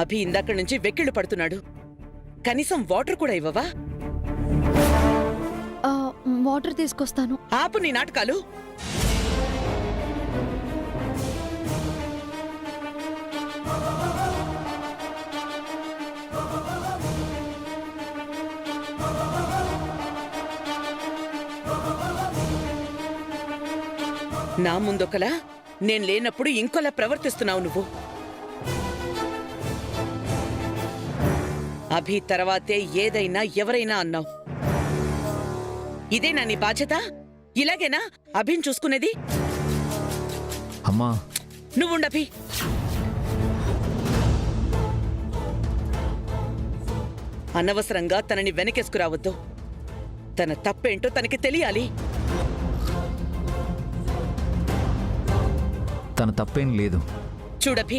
అభి ఇందాక నుంచి వెక్కిళ్ళు పడుతున్నాడు. కనీసం వాటర్ కూడా ఇవ్వవా? వాటర్ తీసుకొస్తాను. ఆపు నీ నాటకాలు. నా ముందొకలా, నేను లేనప్పుడు ఇంకోలా ప్రవర్తిస్తున్నావు నువ్వు. అభి తర్వాతే ఏదైనా ఎవరైనా అన్నావు. ఇదేనా నీ బాధ్యత? ఇలాగేనా అభిని చూసుకునేది? అమ్మా నువ్వుండభి. అనవసరంగా తనని వెనకేసుకురావద్దు. తన తప్పేంటో తనకి తెలియాలి. తన తప్పేం లేదు. చూడభి,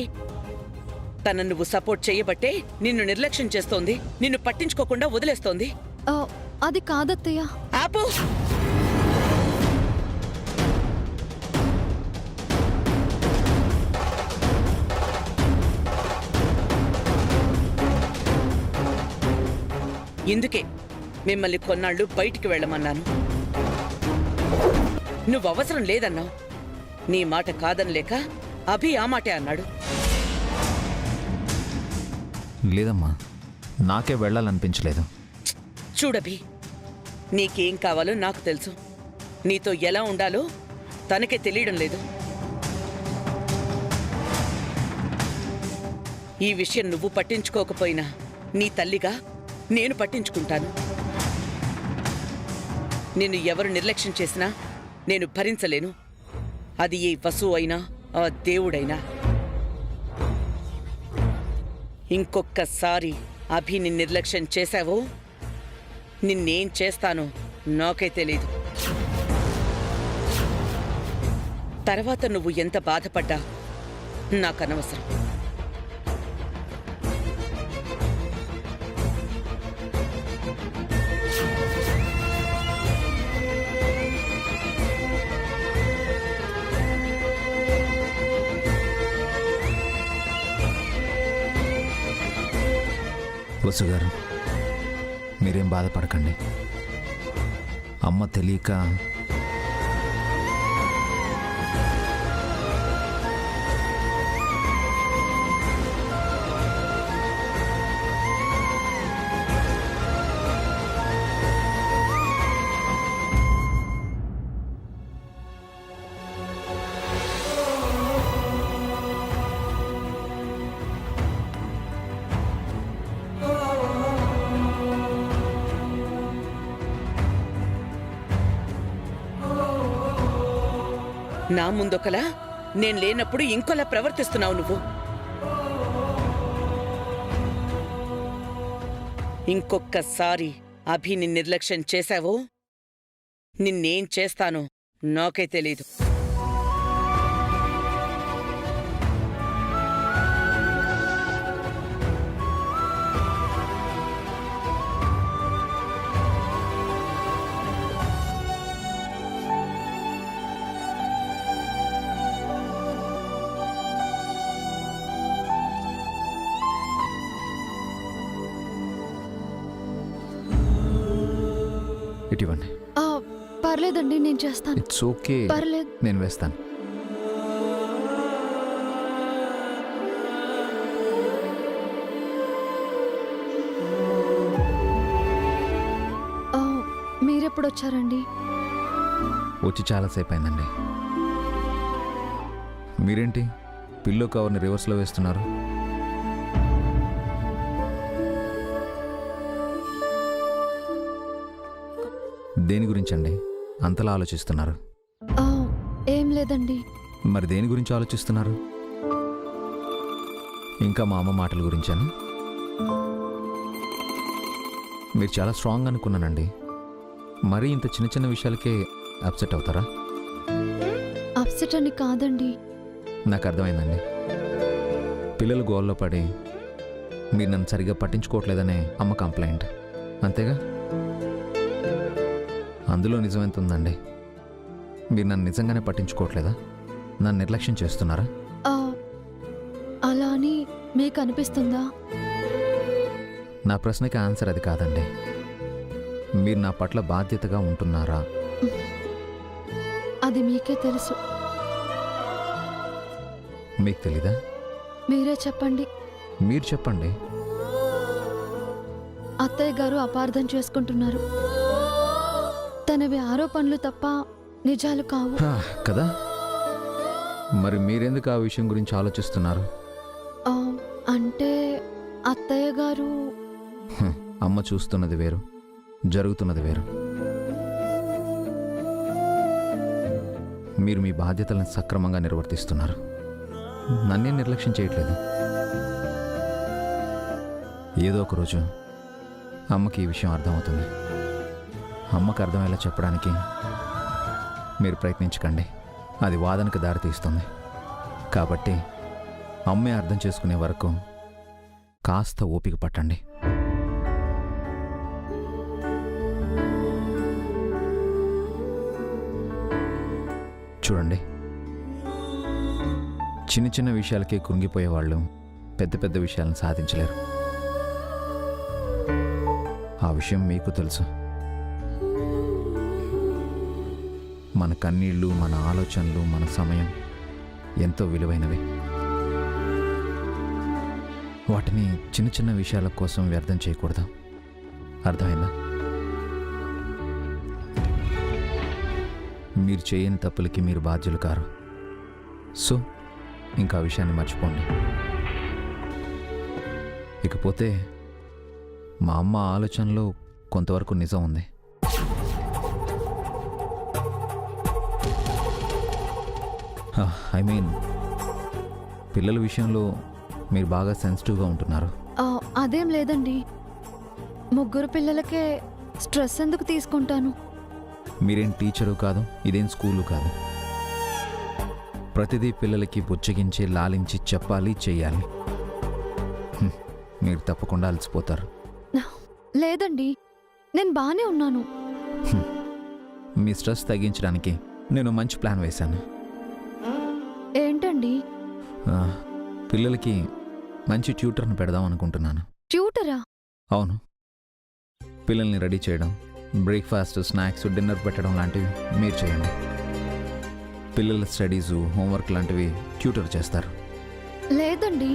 తన నువ్వు సపోర్ట్ చేయబట్టే నిన్ను నిర్లక్ష్యం చేస్తోంది, నిన్ను పట్టించుకోకుండా వదిలేస్తోంది. అది కాదత్తయ్య. ఆపు. ఇందుకే మిమ్మల్ని కొన్నాళ్ళు బయటికి వెళ్ళమన్నాను. నువ్వు అవసరం లేదన్నావు. నీ మాట కాదనలేక అభి ఆ మాటే అన్నాడు. లేదమ్మా, నాకే వెళ్ళాలనిపించలేదు. చూడభి, నీకేం కావాలో నాకు తెలుసు. నీతో ఎలా ఉండాలో తనకే తెలియడం లేదు. ఈ విషయం నువ్వు పట్టించుకోకపోయినా నీ తల్లిగా నేను పట్టించుకుంటాను. నిన్ను ఎవరు నిర్లక్ష్యం చేసినా నేను భరించలేను. అది ఏ వసువు అయినా, ఆ దేవుడైనా. ఇంకొక్కసారి అభిని నిర్లక్ష్యం చేశావో నిన్నేం చేస్తానో నాకే తెలీదు. తర్వాత నువ్వు ఎంత బాధపడ్డా నాకనవసరం. వసు గారు, మీరేం బాధపడకండి. అమ్మ తెలియక నా ముందొకలా, నేను లేనప్పుడు ఇంకోలా ప్రవర్తిస్తున్నావు నువ్వు. ఇంకొక్కసారి అభిని నిర్లక్ష్యం చేశావో నిన్నేం చేస్తానో నాకే తెలీదు. ఇటువంటి పర్లేదండి, నేను చేస్తాను. ఇట్స్ ఓకే, పర్లేదు, నేను వేస్తాను. మీరెప్పుడు వచ్చారండి? వచ్చి చాలాసేపు అయిందండి. మీరేంటి పిల్లో కవర్ని రివర్స్లో వేస్తున్నారు? దేని గురించండి అంతలా ఆలోచిస్తున్నారు? ఏం లేదండి. మరి దేని గురించి ఆలోచిస్తున్నారు? ఇంకా మా అమ్మ మాటల గురించాను. మీరు చాలా స్ట్రాంగ్ అనుకున్నానండి. మరీ ఇంత చిన్న చిన్న విషయాలకే అప్సెట్ అవుతారా? అప్సెట్ అని కాదండి. నాకు అర్థమైందండి. పిల్లలు గోల్లో పడి మీరు నన్ను సరిగ్గా పట్టించుకోవట్లేదనే అమ్మ కంప్లైంట్, అంతేగా? అందులో నిజం ఎంత ఉందండి? మీరు నన్ను నిజంగానే పట్టించుకోవట్లేదా? నన్ను నిర్లక్ష్యం చేస్తున్నారా? అలా అని మీకు అనిపిస్తుందా? నా ప్రశ్నకి ఆన్సర్ అది కాదండి. మీరు నా పట్ల బాధ్యతగా ఉంటున్నారా? అది మీకే తెలుసు. మీకు తెలీదా? మీరే చెప్పండి. మీరు చెప్పండి. అత్తయ్య గారు అపార్థం చేసుకుంటున్నారు. తనవి ఆరోపణలు తప్ప నిజాలు కావు. కదా, మరి మీరెందుకు ఆ విషయం గురించి ఆలోచిస్తున్నారు? ఆ, అంటే అత్తయ్య గారు అమ్మ చూస్తున్నది వేరు, జరుగుతున్నది వేరు. మీరు మీ బాధ్యతలను సక్రమంగా నిర్వర్తిస్తున్నారు. నన్నే నిర్లక్ష్యం చేయట్లేదు. ఏదో ఒక రోజు అమ్మకి ఈ విషయం అర్థమవుతుంది. అమ్మకు అర్థమయ్యేలా చెప్పడానికి మీరు ప్రయత్నించకండి. అది వాదనకు దారితీస్తుంది. కాబట్టి అమ్మే అర్థం చేసుకునే వరకు కాస్త ఓపిక పట్టండి. చూడండి, చిన్న చిన్న విషయాలకే కృంగిపోయేవాళ్ళు పెద్ద పెద్ద విషయాలను సాధించలేరు. ఆ విషయం మీకు తెలుసు. మన కన్నీళ్ళు, మన ఆలోచనలు, మన సమయం ఎంతో విలువైనవి. వాటిని చిన్న చిన్న విషయాల కోసం వ్యర్థం చేయకూడదు. అర్థమైందా? మీరు చేయని తప్పులకి మీరు బాధ్యులు కారు. సో ఇంకా విషయాన్ని మర్చిపోండి. ఇకపోతే మా అమ్మ ఆలోచనలో కొంతవరకు నిజం ఉంది. ఐ మీన్, పిల్లల విషయంలో మీరు బాగా సెన్సిటివ్గా ఉంటున్నారు. అదేం లేదండి. ముగ్గురు పిల్లలకే స్ట్రెస్ ఎందుకు తీసుకుంటాను? మీరేం టీచరు కాదు, ఇదేం స్కూలు కాదు. ప్రతిదీ పిల్లలకి బుజ్జగించి లాలించి చెప్పాలి, చెయ్యాలి. మీరు తప్పకుండా అలసిపోతారు. లేదండి, నేను బానే ఉన్నాను. మీ స్ట్రెస్ తగ్గించడానికి నేను మంచి ప్లాన్ వేశాను. ఏంటండి? పిల్లలకి మంచి ట్యూటర్ని పెడదాం అనుకుంటున్నాను. ట్యూటరా? అవును. పిల్లల్ని రెడీ చేయడం, బ్రేక్ఫాస్ట్, స్నాక్స్, డిన్నర్ పెట్టడం లాంటివి మీరు చేయండి. పిల్లల స్టడీసు, హోంవర్క్ లాంటివి ట్యూటర్ చేస్తారు. లేదండి,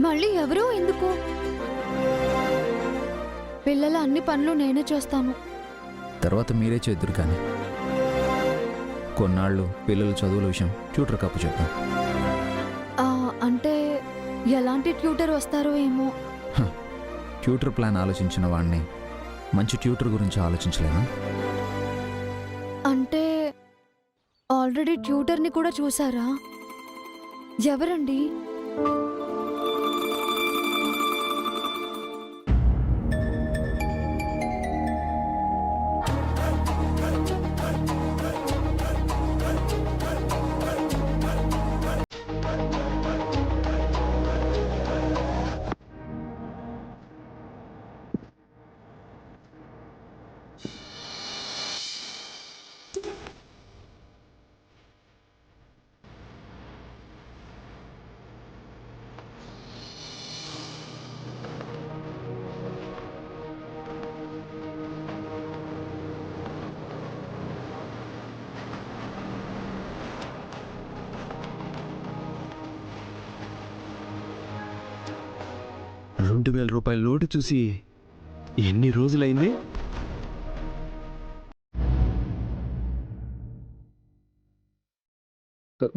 మళ్ళీ ఎవరో ఎందుకు? పిల్లల అన్ని పనులు నేనే చేస్తాను. తర్వాత మీరే చేద్దురు. కానీ కొన్నాళ్ళు పిల్లల చదువుల విషయం ట్యూటర్ కప్పు చెప్తాం. అంటే ఎలాంటి ట్యూటర్ వస్తారో ఏమో. ట్యూటర్ ప్లాన్ ఆలోచించిన వాడిని మంచి ట్యూటర్ గురించి ఆలోచించలేనా? అంటే ఆల్రెడీ ట్యూటర్ని కూడా చూసారా? ఎవరండి? ₹2,000 నోటు చూసి ఎన్ని రోజులైంది?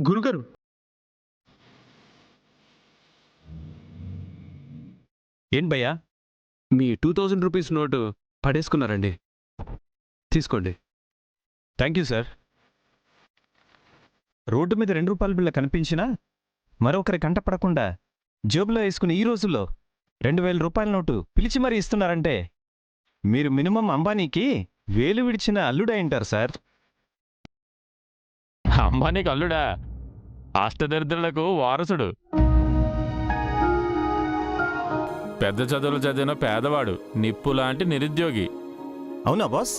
గురుగారు, ఏం భయ్యా, మీ ₹2,000 నోటు పడేసుకున్నారండి. తీసుకోండి. Thank you sir. రోడ్డు మీద ₹2 బిళ్ళ కనిపించినా మరొకరి కంటపడకుండా జేబులో వేసుకుని ఈ రోజుల్లో ₹2,000 నోటు పిలిచి మరీ ఇస్తున్నారంటే మీరు మినిమం అంబానీకి వేలు విడిచిన అల్లుడై ఉంటారు సార్. అంబానీకి అల్లుడా? అష్టదరిద్రులకు వారసుడు. పెద్ద చదువులు చదివిన పేదవాడు, నిప్పు లాంటి నిరుద్యోగి. అవునా బాస్?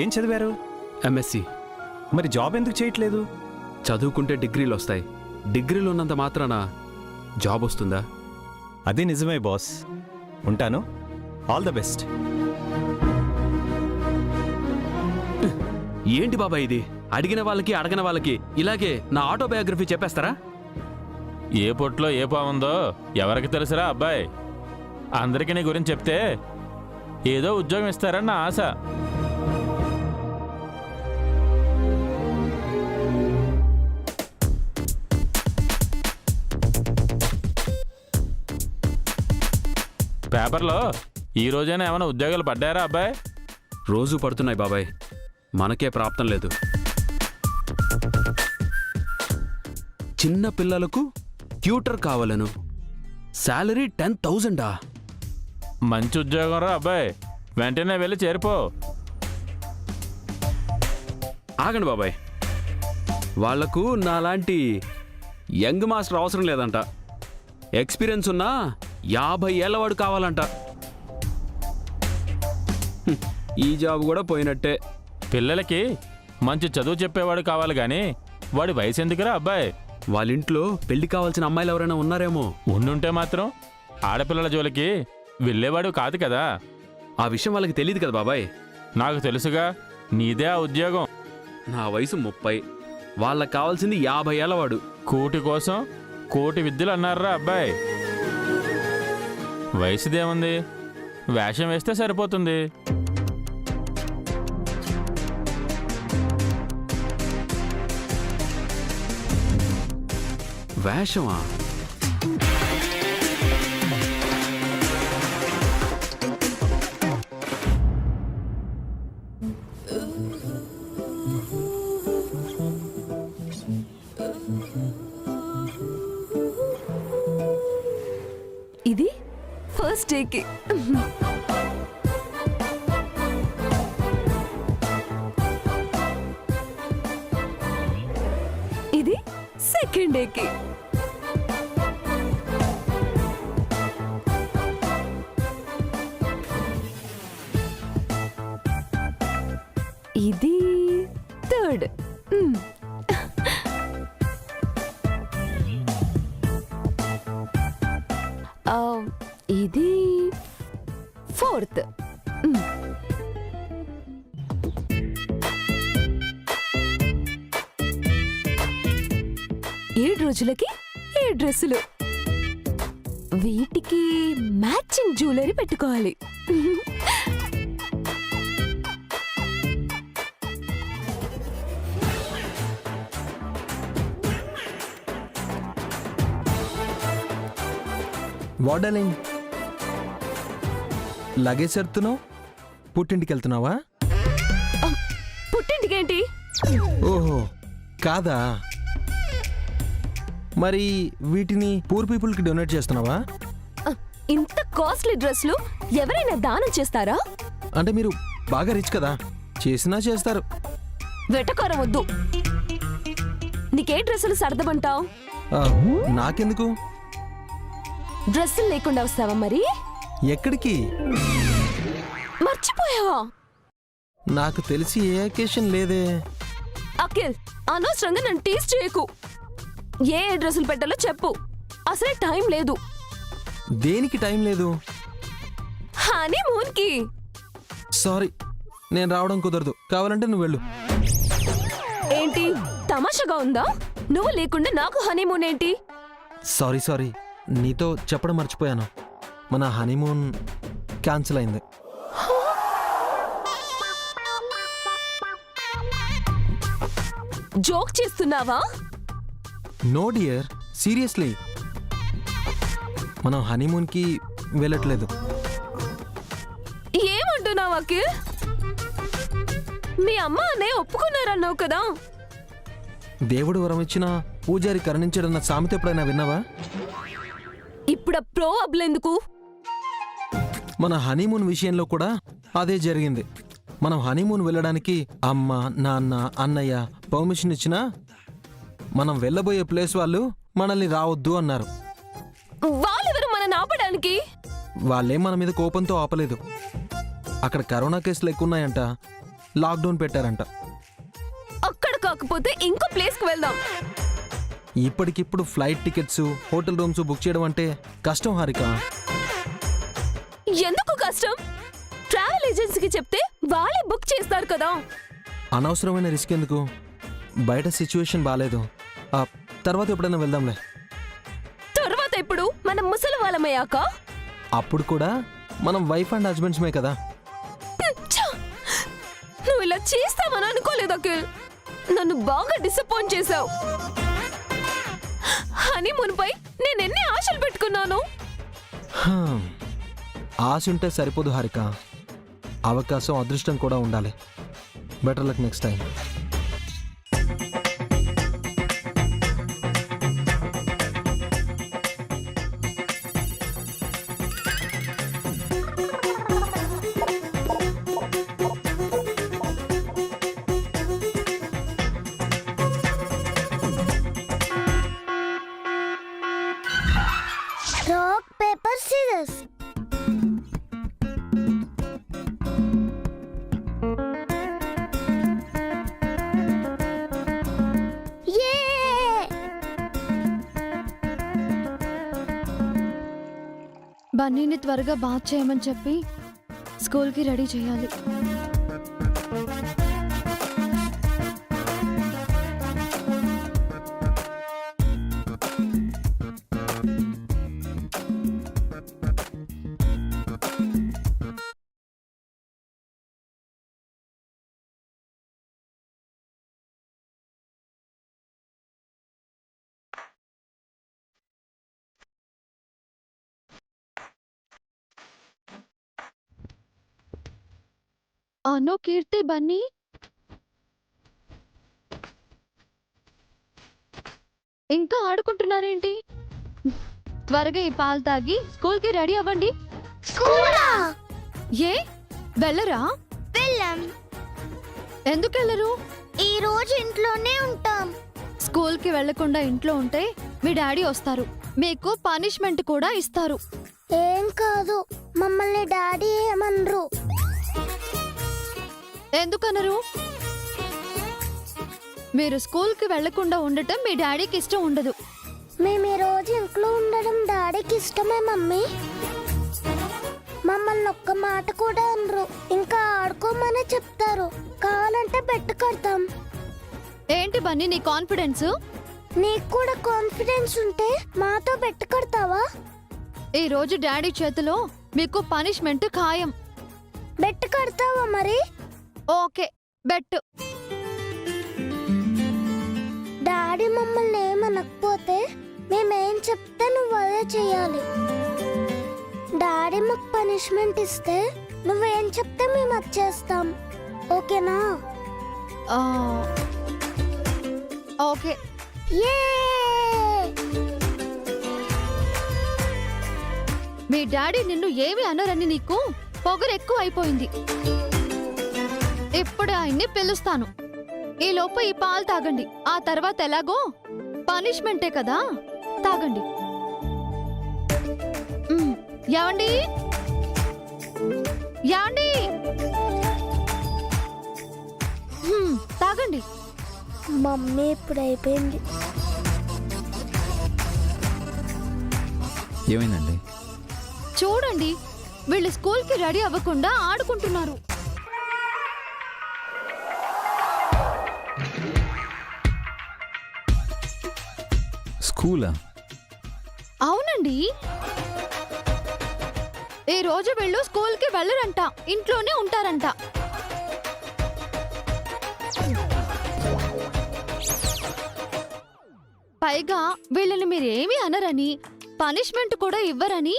ఏం చదివారు? MSc. మరి జాబ్ ఎందుకు చేయట్లేదు? చదువుకుంటే డిగ్రీలు వస్తాయి. డిగ్రీలు ఉన్నంత మాత్రాన జాబ్ వస్తుందా? అది నిజమే బాస్. ఉంటాను. All the best. ఏంటి బాబాయ్ ఇది? అడిగిన వాళ్ళకి అడగని వాళ్ళకి ఇలాగే నా ఆటోబయోగ్రఫీ చెప్పేస్తారా? ఏ పొట్లో ఏ పావుందో ఎవరికి తెలుసురా అబ్బాయి. అందరికీ నీ గురించి చెప్తే ఏదో ఉద్యోగం ఇస్తారని నా ఆశ. పేపర్లో ఈ రోజైనా ఏమైనా ఉద్యోగాలు పడ్డారా అబ్బాయి? రోజు పడుతున్నాయి బాబాయ్, మనకే ప్రాప్తం లేదు. చిన్న పిల్లలకు ట్యూటర్ కావాలను. శాలరీ 10,000. మంచి ఉద్యోగం రా అబ్బాయి, వెంటనే వెళ్ళి చేరిపో. ఆగండి బాబాయ్, వాళ్లకు నాలాంటి యంగ్ మాస్టర్ అవసరం లేదంట. ఎక్స్పీరియన్స్ ఉన్న 50 ఏళ్లవాడు కావాలంట. ఈ జాబ్ కూడా పోయినట్టే. పిల్లలకి మంచి చదువు చెప్పేవాడు కావాలి కానీ వాడి వయసు ఎందుకురా అబ్బాయి? వాళ్ళ ఇంట్లో పెళ్లి కావాల్సిన అమ్మాయిలు ఎవరైనా ఉన్నారేమో. ఉండుంటే మాత్రం ఆడపిల్లల జోలికి వెళ్ళేవాడు కాదు కదా. ఆ విషయం వాళ్ళకి తెలియదు కదా బాబాయ్. నాకు తెలుసుగా, నీదే ఆ ఉద్యోగం. నా వయసు 30, వాళ్ళకి కావాల్సింది 50 ఏళ్లవాడు. కూటి కోసం కోటి విద్యలు అన్నారా అబ్బాయి. వయసుదేముంది, వేషం వేస్తే సరిపోతుంది. వేషమా? ఇది ఫస్ట్ డేకి. ఇది సెకండ్ డేకి. ఇది థర్డ్. ఇది ఫోర్త్. 7 రోజులకి 7 డ్రెస్సులు. వీటికి మ్యాచింగ్ జ్యువెలరీ పెట్టుకోవాలి. వాడలింగ్, లగేజ్ సర్దుతున్నావు? పుట్టింటికి వెళ్తున్నావా? పుట్టింటికేంటి? ఓహో కాదా, మరి వీటిని పూర్ పీపుల్కి డొనేట్ చేస్తున్నావా? ఇంత కాస్ట్లీ డ్రెస్లు ఎవరైనా దానం చేస్తారా? అంటే మీరు బాగా రిచ్ కదా, చేసినా చేస్తారు. వెటకారం వద్దు. నీకే డ్రెస్సులు సర్దమంటావు? ఆ, నాకెందుకు? డ్రెస్సులు లేకుండా వస్తావా మరి? ఎక్కడికి? మర్చిపోయావా? నాకు తెలిసి ఏ అకేషన్ లేదే. అఖిల్, అనవసరంగా నన్ను టీస్ చేయకు. ఏ డ్రెస్సులు పెట్టాలో చెప్పు. అసలే టైం లేదు. దేనికి టైం లేదు? హనీమూన్కి. సారీ, నేను రావడం కుదరదు. కావాలంటే నువ్వు వెళ్ళు. ఏంటి తమాషాగా ఉందా? నువ్వు లేకుండా నాకు హనీమూన్ ఏంటి? సారీ, నీతో చెప్పడం మర్చిపోయాను. మన హనీమూన్ క్యాన్సిల్ అయింది. జోక్ చేస్తున్నావా? నో డియర్, సీరియస్లీ మనం హనీమూన్కి వెళ్ళట్లేదు. ఏమంటున్నావు అఖిల్? మీ అమ్మ అన్నయ్య ఒప్పుకున్నారన్నావు కదా. దేవుడు వరం ఇచ్చిన పూజారి కరుణించడన్న సామెత ఎప్పుడైనా విన్నావా? ఇప్పుడు ప్రోబ్లెందుకు? మన హనీమూన్ విషయంలో కూడా అదే జరిగింది. మనం హనీమూన్ వెళ్ళడానికి అమ్మ, నాన్న, అన్నయ్య పర్మిషన్ ఇచ్చినా మనం వెళ్ళబోయే ప్లేస్ వాళ్ళు మనల్ని రావద్దు అన్నారు. వాళ్ళెవరు మన ఆపడానికి? వాళ్ళేం మన మీద కోపంతో ఆపలేదు. అక్కడ కరోనా కేసులు ఎక్కువ ఉన్నాయంట, లాక్డౌన్ పెట్టారంట. అక్కడ కాకపోతే ఇంకో ప్లేస్కి వెళ్దాం. ఇప్పటికిప్పుడు flight tickets hotel rooms book చేయడం అంటే కష్టం హారిక. ఎందుకు కష్టం? ట్రావెల్ ఏజెన్సీకి చెప్తే వాళ్ళే బుక్ చేస్తారు కదా. అనవసరమైన రిస్క్ ఎందుకు? బయట సిచ్యువేషన్ బాగాలేదు. తర్వాత ఎప్పుడైనా వెళ్దాంలే. తర్వాత ఎప్పుడు? మనం ముసలి వాళ్ళమయ్యాక? అప్పుడు కూడా మనం వైఫ్ అండ్ హస్బెండ్స్మే కదా. ఛ! నువ్వు ఇలా చేస్తావని అనుకోలేదు అఖిల్. నన్ను బాగా డిసప్పాయింట్ చేశావు. హనీమూన్ పై నేను ఎన్ని ఆశలు పెట్టుకున్నాను. ఆశ ఉంటే సరిపోదు హారిక, అవకాశం అదృష్టం కూడా ఉండాలి. Better luck next time. Rock, paper, scissors. Yay! బన్నీని త్వరగా బాత్ చేయమని చెప్పి స్కూల్కి రెడీ చేయాలి. అను, కీర్తి, బన్నీ ఇంకా ఆడుకుంటున్నారేంటి? త్వరగా ఈ పాలు తాగి స్కూల్కి రెడీ అవ్వండి. స్కూలా? ఏ వెళ్ళరా? వెళ్ళం. ఎందుకు వెళ్ళరు? ఈ రోజు ఇంట్లోనే ఉంటాం. స్కూల్కి వెళ్లకుండా ఇంట్లో ఉంటే మీ డాడీ వస్తారు, మీకు పనిష్మెంట్ కూడా ఇస్తారు. ఏం కాదు, మమ్మల్ని డాడీ ఏమనరు. ఎందుకనరు? మీరు స్కూల్కి వెళ్లకుండా ఉండటం మీ డాడీకి ఇష్టం ఉండదు. మేము ఈ రోజు ఇంట్లో ఉండడం డాడీకి ఇష్టమే మమ్మీ. మమ్మల్ని ఒక్క మాట కూడా అనరు, ఇంకా ఆడుకోమనే చెప్తారు. కావాలంటే బెట్టు కడతాం. ఏంటి బన్నీ నీ కాన్ఫిడెన్స్? నీకు కూడా కాన్ఫిడెన్స్ ఉంటే మాతో బెట్టు కడతావా? ఈ రోజు డాడీ చేతిలో మీకు పనిష్మెంట్ ఖాయం. బెట్టు కడతావా మరి? ఓకే, బెట్టు. డాడీ మమ్మల్ని ఏమనకపోతే మేమేం చెప్తే నువ్వు అదే చెయ్యాలి. డాడీ మాకు పనిష్మెంట్ ఇస్తే నువ్వేం చెప్తే మేము అది చేస్తాం. ఓకేనా? ఆ, ఓకే. యే! మీ డాడీ నిన్ను ఏమి అనరని నీకు పొగరు ఎక్కువ అయిపోయింది. ఇప్పుడు ఆయన్ని పిలుస్తాను. ఈ లోపు ఈ పాలు తాగండి. ఆ తర్వాత ఎలాగో పనిష్మెంటే కదా, తాగండి. ఏవండి, ఏవండి, తాగండి. మమ్మీ ఇప్పుడు అయిపోయింది. ఏమైందండి? చూడండి, వీళ్ళు స్కూల్కి రెడీ అవ్వకుండా ఆడుకుంటున్నారు. స్కూలా? అవునండి, ఈ రోజు వీళ్ళు స్కూల్కి వెళ్ళరంట, ఇంట్లోనే ఉంటారంట. పైగా వీళ్ళని మీరేమీ అనరని, పనిష్మెంట్ కూడా ఇవ్వరని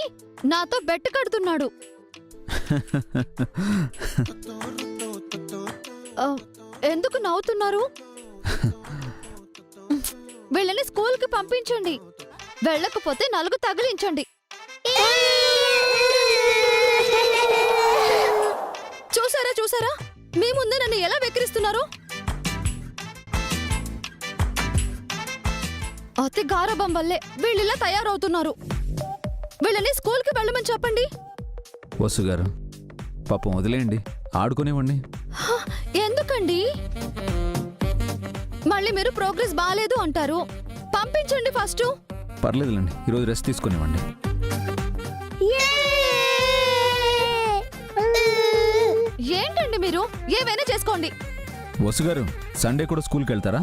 నాతో బెట్టు కడుతున్నాడు. ఎందుకు నవ్వుతున్నారు? వీళ్ళని స్కూల్కి పంపించండి, వెళ్ళకపోతే నలుగు తగిలించండి. చూసారా చూసారా, మీ ముందే నన్ను ఎలా వెక్కిరిస్తున్నారు? అతి గారభం వల్లే వీళ్ళిలా తయారవుతున్నారు. వీళ్ళని స్కూల్కి వెళ్ళమని చెప్పండి. వసు గారు, పాపం వదిలేయండి, ఆడుకునేవ్వండి. ఎందుకండి? మళ్ళీ మీరు ప్రోగ్రెస్ బాగాలేదు అంటారు, పంపించండి ఫస్ట్. పర్లేదులేండి, ఈరోజు రెస్ట్ తీసుకునివ్వండి. ఏంటండి మీరు? ఏవైనా చేసుకోండి. వసు గారు, సండే కూడా స్కూల్కి వెళ్తారా?